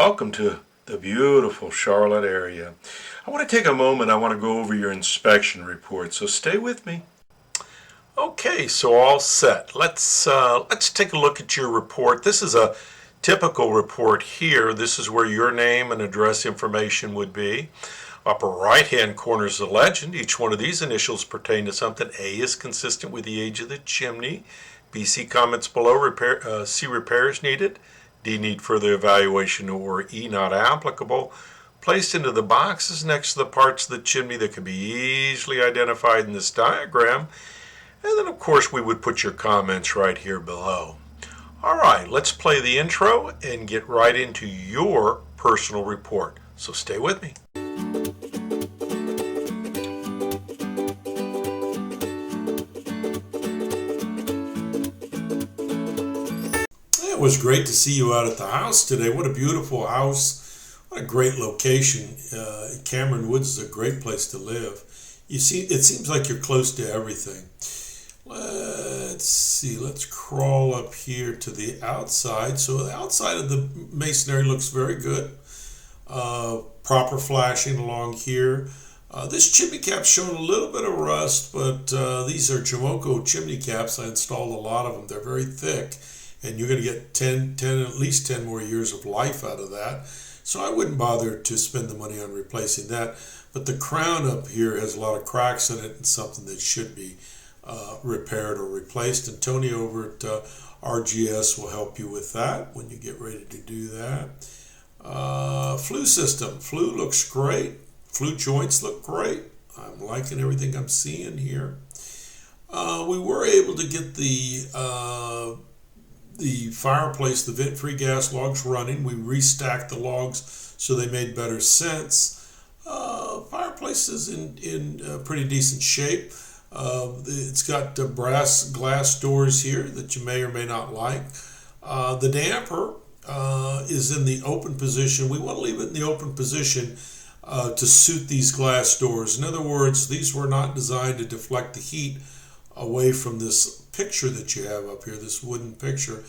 Welcome to the beautiful Charlotte area. I want to take a moment. I want to go over your inspection report, so stay with me. Okay, so all set. Let's take a look at your report. This is a typical report here. This is where your name and address information would be. Upper right-hand corner is the legend. Each one of these initials pertain to something. A is consistent with the age of the chimney. B, see comments below. C, repairs needed. D, need further evaluation, or E, not applicable. Placed into the boxes next to the parts of the chimney that can be easily identified in this diagram. And then, of course, we would put your comments right here below. All right, let's play the intro and get right into your personal report. So stay with me. It was great to see you out at the house today. What a beautiful house. What a great location. Cameron Woods is a great place to live. You see, it seems like you're close to everything. Let's see, let's crawl up here to the outside. So the outside of the masonry looks very good. Proper flashing along here. This chimney cap's showing a little bit of rust, but these are Jamoco chimney caps. I installed a lot of them. They're very thick, and you're going to get at least 10 more years of life out of that. So I wouldn't bother to spend the money on replacing that. But the crown up here has a lot of cracks in it and something that should be repaired or replaced. And Tony over at RGS will help you with that when you get ready to do that. Flue system. Flue looks great. Flue joints look great. I'm liking everything I'm seeing here. We were able to get the fireplace, the vent-free gas logs running. We restacked the logs so they made better sense. Fireplace is in pretty decent shape. It's got brass glass doors here that you may or may not like. The damper is in the open position. We want to leave it in the open position to suit these glass doors. In other words, these were not designed to deflect the heat away from this picture that you have up here, this wooden picture.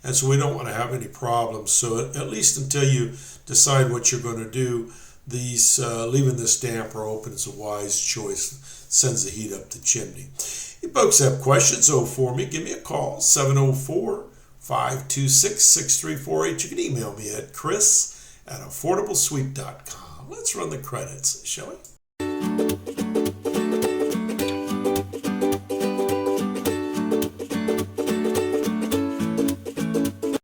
And so we don't want to have any problems. So at least until you decide what you're going to do, these leaving this damper open is a wise choice. Sends the heat up the chimney. If you folks have questions for me, give me a call, 704-526-6348. You can email me at chris@affordablesuite.com. Let's run the credits, shall we?